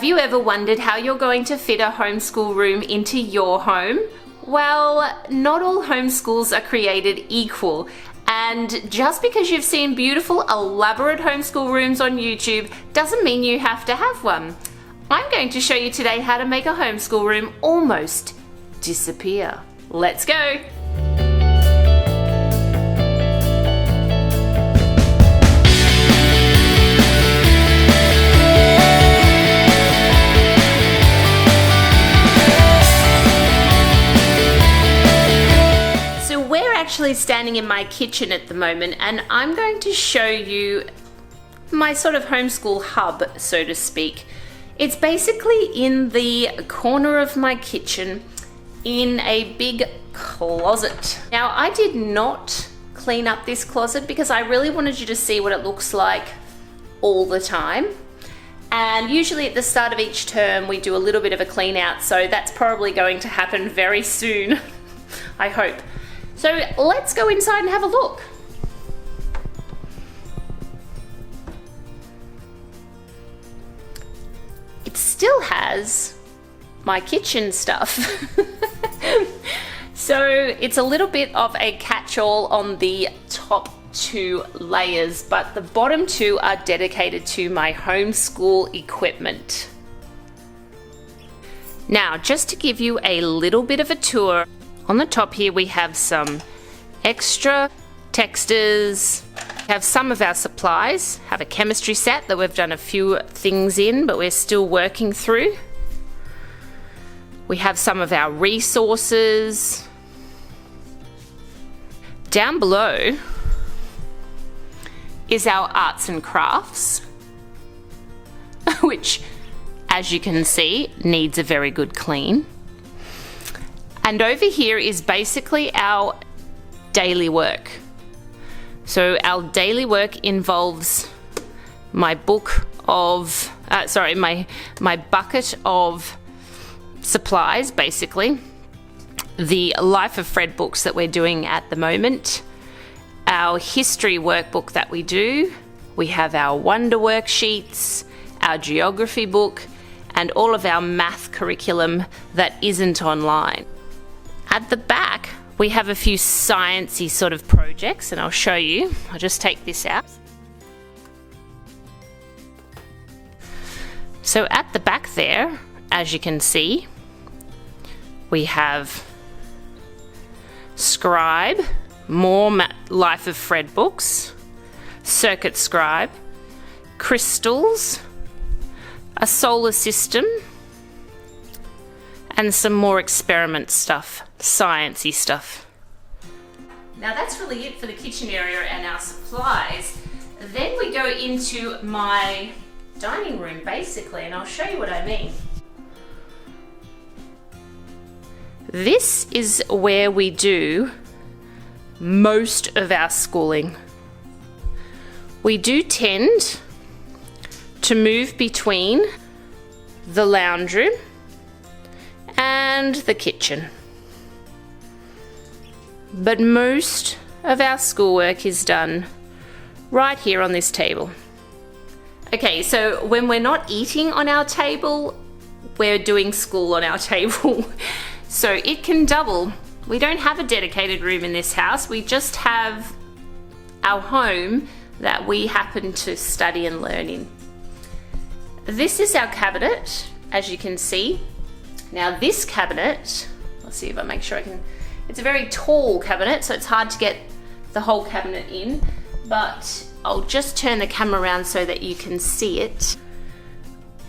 Have you ever wondered how you're going to fit a homeschool room into your home? Well, not all homeschools are created equal. And just because you've seen beautiful, elaborate homeschool rooms on YouTube doesn't mean you have to have one. I'm going to show you today how to make a homeschool room almost disappear. Let's go! Actually standing in my kitchen at the moment, and I'm going to show you my sort of homeschool hub, so to speak. It's basically in the corner of my kitchen in a big closet. Now, I did not clean up this closet because I really wanted you to see what it looks like all the time. And usually at the start of each term we do a little bit of a clean out, so that's probably going to happen very soon. I hope. So let's go inside and have a look. It still has my kitchen stuff. So it's a little bit of a catch-all on the top two layers, but the bottom two are dedicated to my homeschool equipment. Now, just to give you a little bit of a tour, on the top here we have some extra texters, have some of our supplies, have a chemistry set that we've done a few things in but we're still working through. We have some of our resources. Down below is our arts and crafts, which, as you can see, needs a very good clean. And over here is basically our daily work. So our daily work involves my book of, my bucket of supplies, basically. The Life of Fred books that we're doing at the moment. Our history workbook that we do. We have our wonder worksheets, our geography book, and all of our math curriculum that isn't online. At the back, we have a few sciencey sort of projects, and I'll show you. I'll just take this out. So at the back there, as you can see, we have Scribe, more Life of Fred books, Circuit Scribe, crystals, a solar system, and some more experiment stuff, sciencey stuff. Now that's really it for the kitchen area and our supplies. Then we go into my dining room basically, and I'll show you what I mean. This is where we do most of our schooling. We do tend to move between the lounge room and the kitchen. But most of our schoolwork is done right here on this table. Okay, so when we're not eating on our table, we're doing school on our table. So it can double. We don't have a dedicated room in this house. We just have our home that we happen to study and learn in. This is our cabinet, as you can see. Now this cabinet, let's see if I make sure I can, it's a very tall cabinet, so it's hard to get the whole cabinet in, but I'll just turn the camera around so that you can see it.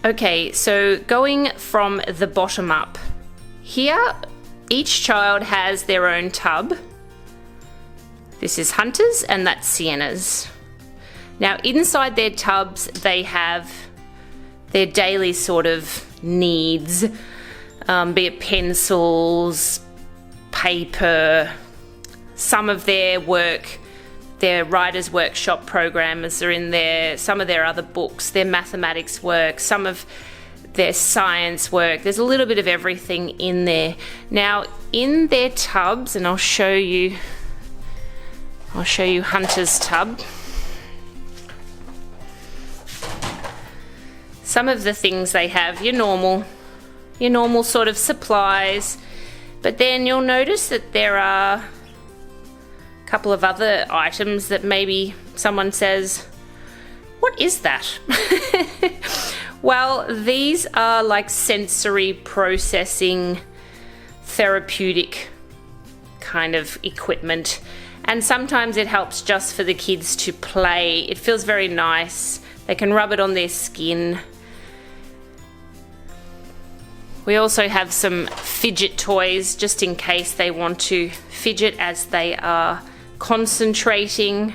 Okay, so going from the bottom up, here each child has their own tub. This is Hunter's and that's Sienna's. Now inside their tubs they have their daily sort of needs, be it pencils, paper, some of their work, their writer's workshop programmers are in there, some of their other books, their mathematics work, some of their science work. There's a little bit of everything in there. Now in their tubs, and I'll show you Hunter's tub. Some of the things they have, your normal sort of supplies, but then you'll notice that there are a couple of other items that maybe someone says, what is that? Well, these are like sensory processing, therapeutic kind of equipment, and sometimes it helps just for the kids to play. It feels very nice. They can rub it on their skin. We also have some fidget toys just in case they want to fidget as they are concentrating.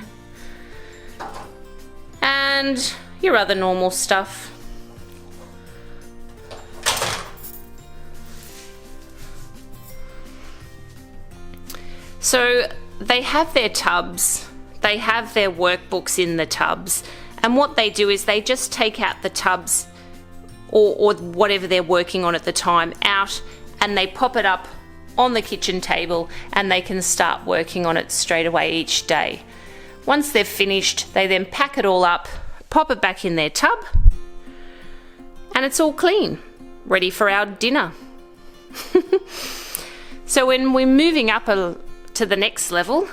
And your other normal stuff. So they have their tubs, they have their workbooks in the tubs, and what they do is they just take out the tubs or whatever they're working on at the time out, and they pop it up on the kitchen table and they can start working on it straight away each day. Once they've finished, they then pack it all up, pop it back in their tub, and it's all clean, ready for our dinner. So when we're moving up to the next level,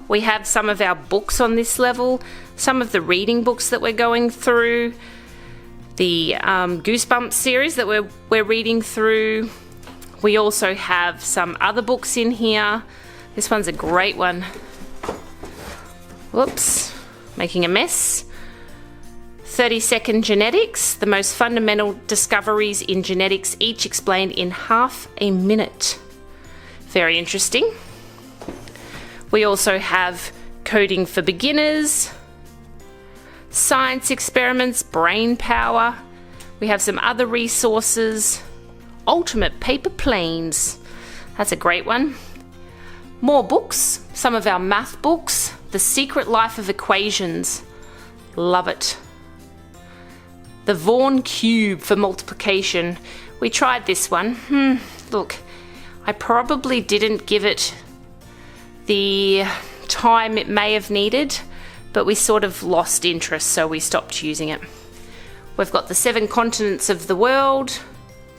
we have some of our books on this level, some of the reading books that we're going through, the Goosebumps series that we're reading through. We also have some other books in here. This one's a great one. Whoops, making a mess. 30-second genetics, the most fundamental discoveries in genetics, each explained in half a minute. Very interesting. We also have coding for beginners, science experiments, brain power. We have some other resources. Ultimate paper planes. That's a great one. More books, some of our math books. The Secret Life of Equations. Love it. The Vaughan Cube for multiplication. We tried this one. Look, I probably didn't give it the time it may have needed, but we sort of lost interest, so we stopped using it. We've got the 7 continents of the world,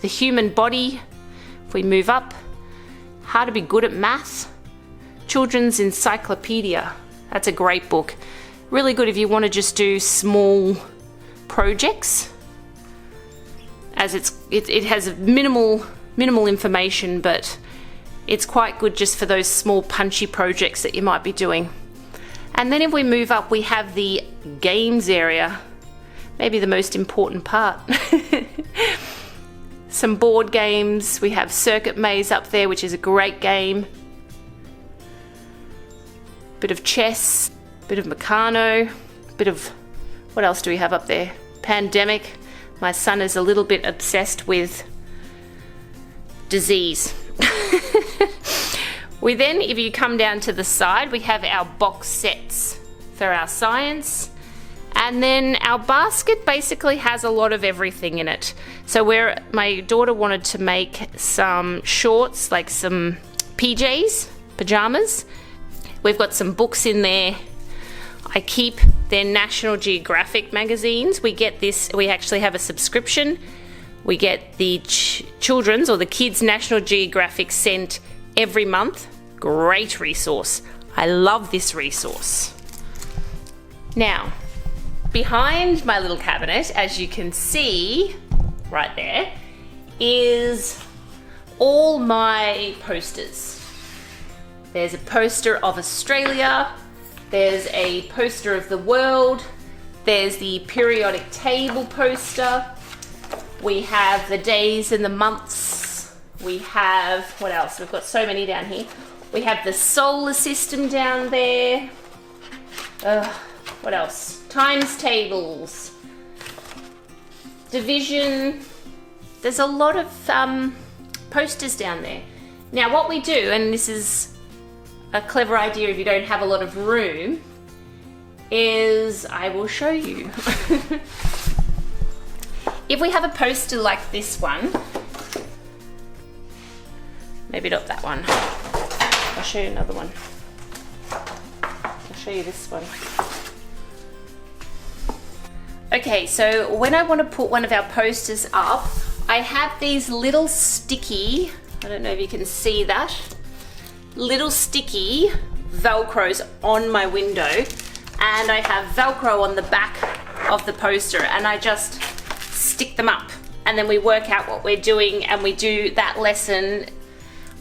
the human body, if we move up, how to be good at math, children's encyclopedia. That's a great book. Really good if you want to just do small projects, as it has minimal information, but it's quite good just for those small punchy projects that you might be doing. And then if we move up, we have the games area, maybe the most important part. Some board games. We have Circuit Maze up there, which is a great game. Bit of chess, bit of Meccano, bit of, what else do we have up there? Pandemic. My son is a little bit obsessed with disease. We then, if you come down to the side, we have our box sets for our science, and then our basket basically has a lot of everything in it. So my daughter wanted to make some shorts, like some PJs, pajamas. We've got some books in there. I keep their National Geographic magazines. We actually have a subscription. We get the children's or the kids' National Geographic sent every month. Great resource. I love this resource. Now, behind my little cabinet, as you can see right there, is all my posters. There's a poster of Australia, there's a poster of the world, there's the periodic table poster, we have the days and the months, we have, what else? We've got so many down here. We have the solar system down there. What else? Times tables, division. There's a lot of posters down there. Now what we do, and this is a clever idea if you don't have a lot of room, is I will show you. If we have a poster like this one, maybe not that one, I'll show you another one. I'll show you this one. Okay, so when I want to put one of our posters up, I have these little sticky, I don't know if you can see that, little sticky Velcros on my window, and I have Velcro on the back of the poster, and I just stick them up, and then we work out what we're doing, and we do that lesson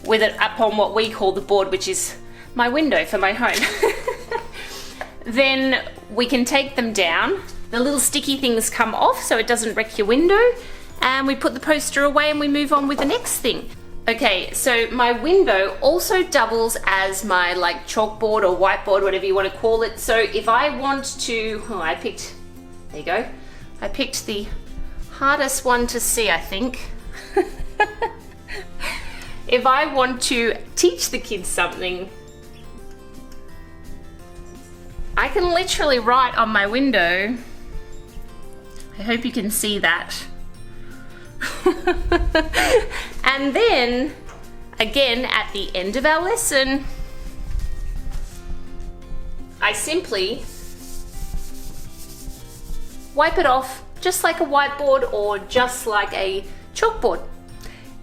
with it up on what we call the board, which is my window for my home. Then we can take them down. The little sticky things come off so it doesn't wreck your window, and we put the poster away and we move on with the next thing. Okay, so my window also doubles as my like chalkboard or whiteboard, whatever you want to call it. So if I want to, there you go. I picked the hardest one to see, I think. If I want to teach the kids something, I can literally write on my window. I hope you can see that. And then, again, at the end of our lesson, I simply wipe it off just like a whiteboard or just like a chalkboard.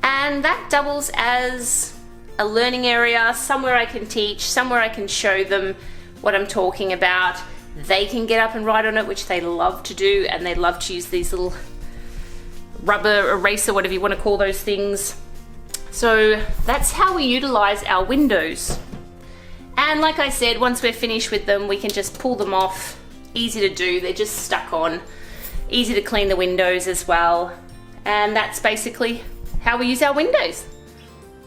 And that doubles as a learning area, somewhere I can teach, somewhere I can show them what I'm talking about. They can get up and write on it, which they love to do, and they love to use these little rubber eraser, whatever you want to call those things. So that's how we utilize our windows. And like I said, once we're finished with them, we can just pull them off. Easy to do, they're just stuck on. Easy to clean the windows as well. And that's basically how we use our windows.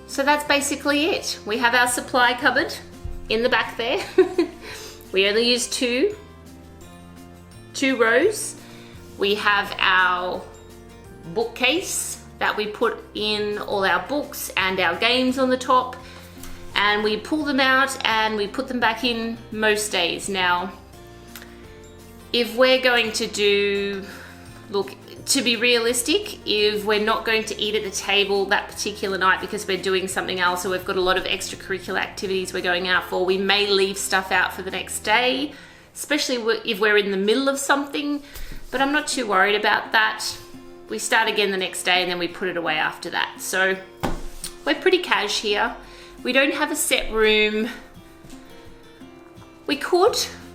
So that's basically it. We have our supply cupboard in the back there. We only use two rows. We have our bookcase that we put in all our books and our games on the top, and we pull them out and we put them back in most days. Now, if we're going to do, look, to be realistic, if we're not going to eat at the table that particular night because we're doing something else or we've got a lot of extracurricular activities we're going out for, we may leave stuff out for the next day, especially if we're in the middle of something, but I'm not too worried about that. We start again the next day and then we put it away after that. So we're pretty cash here. We don't have a set room.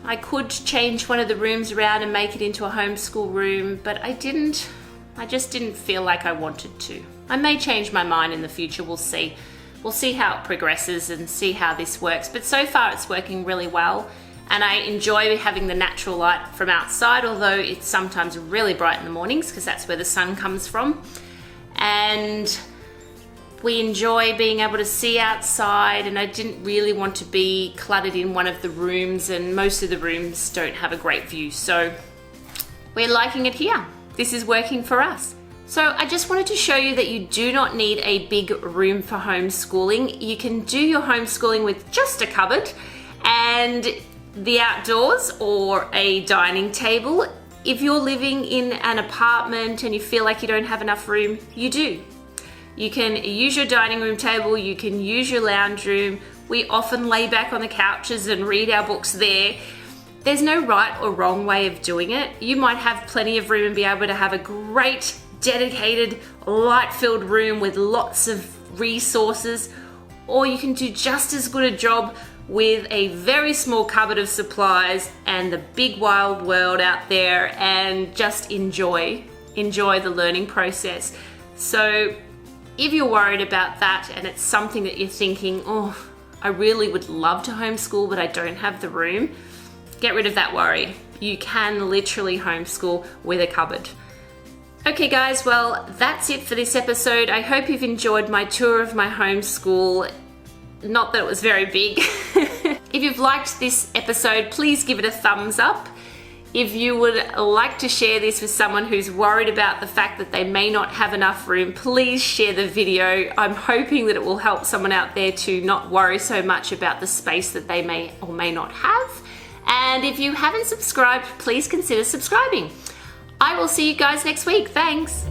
I could change one of the rooms around and make it into a homeschool room, but I didn't. I just didn't feel like I wanted to. I may change my mind in the future, we'll see. We'll see how it progresses and see how this works, but so far it's working really well, and I enjoy having the natural light from outside, although it's sometimes really bright in the mornings because that's where the sun comes from. And we enjoy being able to see outside, and I didn't really want to be cluttered in one of the rooms, and most of the rooms don't have a great view, so we're liking it here. This is working for us. So I just wanted to show you that you do not need a big room for homeschooling. You can do your homeschooling with just a cupboard and the outdoors or a dining table. If you're living in an apartment and you feel like you don't have enough room, you do. You can use your dining room table, you can use your lounge room. We often lay back on the couches and read our books there. There's no right or wrong way of doing it. You might have plenty of room and be able to have a great, dedicated, light-filled room with lots of resources, or you can do just as good a job with a very small cupboard of supplies and the big wild world out there and just enjoy the learning process. So if you're worried about that and it's something that you're thinking, oh, I really would love to homeschool, but I don't have the room, get rid of that worry. You can literally homeschool with a cupboard. Okay guys, well, that's it for this episode. I hope you've enjoyed my tour of my homeschool. Not that it was very big. If you've liked this episode, please give it a thumbs up. If you would like to share this with someone who's worried about the fact that they may not have enough room, please share the video. I'm hoping that it will help someone out there to not worry so much about the space that they may or may not have. And if you haven't subscribed, please consider subscribing. I will see you guys next week. Thanks.